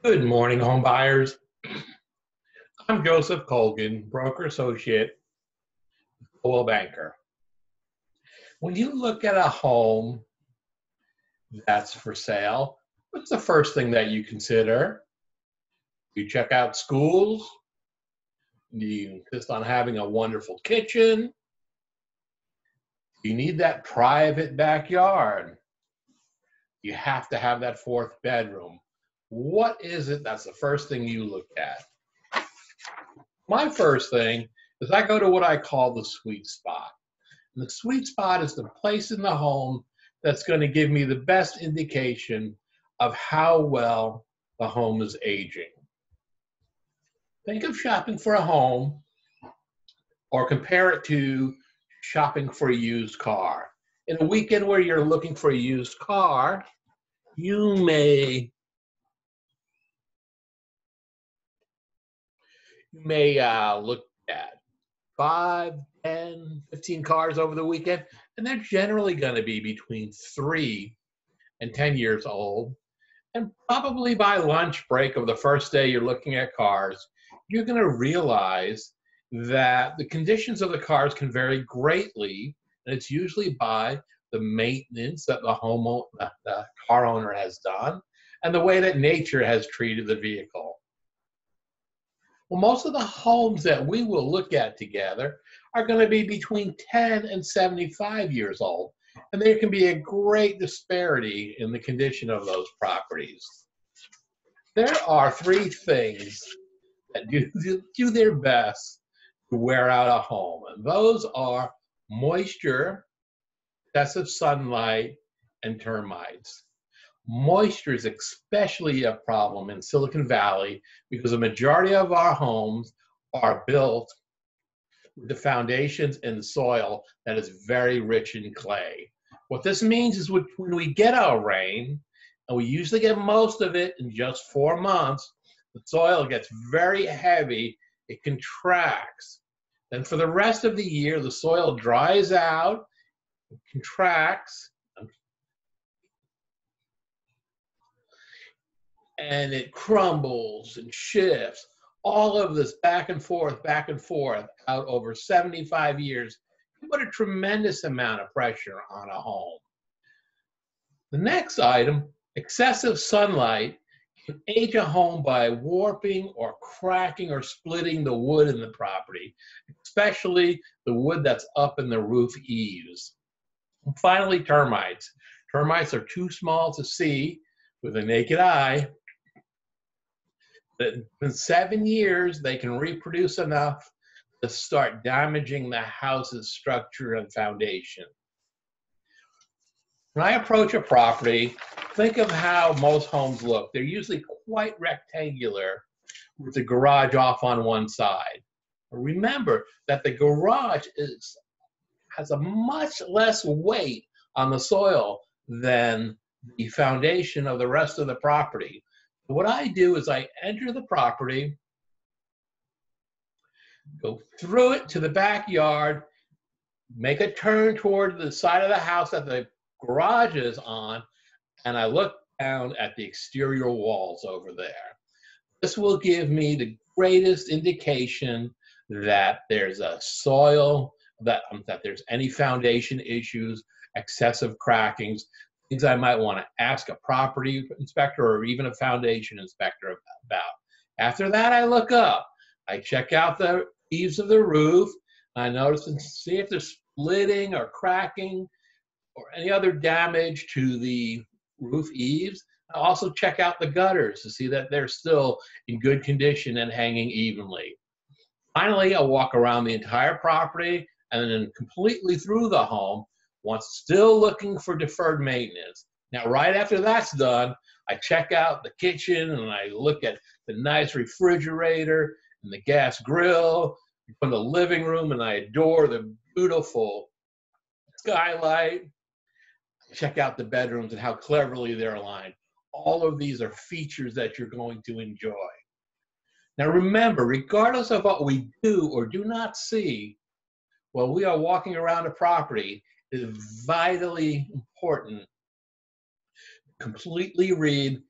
Good morning, home buyers. I'm Joseph Colgan, broker associate, Coldwell Banker. When you look at a home that's for sale, what's the first thing that you consider? You check out schools? Do you insist on having a wonderful kitchen? You need that private backyard. You have to have that fourth bedroom. What is it that's the first thing you look at? My first thing is I go to what I call the sweet spot. And the sweet spot is the place in the home that's going to give me the best indication of how well the home is aging. Think of shopping for a home or compare it to shopping for a used car. In a weekend where you're looking for a used car, you may look at 5, 10, 15 cars over the weekend, and they're generally going to be between 3 and 10 years old. And probably by lunch break of the first day you're looking at cars, you're going to realize that the conditions of the cars can vary greatly, and it's usually by the maintenance that the car owner has done and the way that nature has treated the vehicle. Well, most of the homes that we will look at together are going to be between 10 and 75 years old, and there can be a great disparity in the condition of those properties. There are 3 things that do their best to wear out a home, and those are moisture, excessive sunlight, and termites. Moisture is especially a problem in Silicon Valley because the majority of our homes are built with the foundations in the soil that is very rich in clay. What this means is when we get our rain, and we usually get most of it in just 4 months, the soil gets very heavy, it contracts. Then for the rest of the year, the soil dries out, it contracts, and it crumbles and shifts. All of this back and forth out over 75 years can put a tremendous amount of pressure on a home. The next item, excessive sunlight, can age a home by warping or cracking or splitting the wood in the property, especially the wood that's up in the roof eaves. And finally, termites. Termites are too small to see with the naked eye. But in 7 years, they can reproduce enough to start damaging the house's structure and foundation. When I approach a property, think of how most homes look. They're usually quite rectangular with the garage off on one side. Remember that the garage has a much less weight on the soil than the foundation of the rest of the property. What I do is I enter the property, go through it to the backyard, make a turn toward the side of the house that the garage is on, and I look down at the exterior walls over there. This will give me the greatest indication that there's a soil, that there's any foundation issues, excessive crackings, things I might want to ask a property inspector or even a foundation inspector about. After that, I look up. I check out the eaves of the roof. I notice and see if there's splitting or cracking or any other damage to the roof eaves. I also check out the gutters to see that they're still in good condition and hanging evenly. Finally, I'll walk around the entire property and then completely through the home, once still looking for deferred maintenance. Now, right after that's done, I check out the kitchen and I look at the nice refrigerator and the gas grill from the living room, and I adore the beautiful skylight. I check out the bedrooms and how cleverly they're aligned. All of these are features that you're going to enjoy. Now remember, regardless of what we do or do not see while we are walking around a property, is vitally important completely read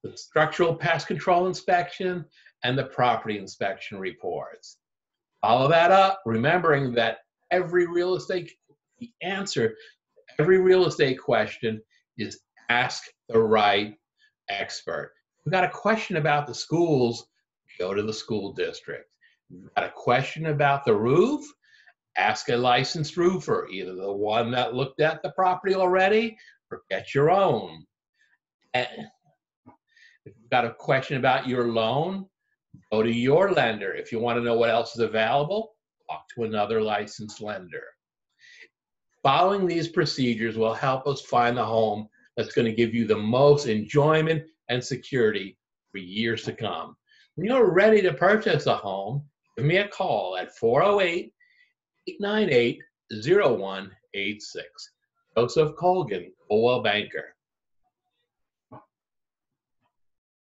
the structural pest control inspection and the property inspection reports. Follow that up, remembering that the answer to every real estate question is ask the right expert. If you've got a question about the schools, go to the school district. If you've got a question about the roof, ask a licensed roofer, either the one that looked at the property already or get your own. And if you've got a question about your loan, go to your lender. If you want to know what else is available, talk to another licensed lender. Following these procedures will help us find the home that's going to give you the most enjoyment and security for years to come. When you're ready to purchase a home, give me a call at 408-898-0186. Joseph Colgan, Coldwell Banker.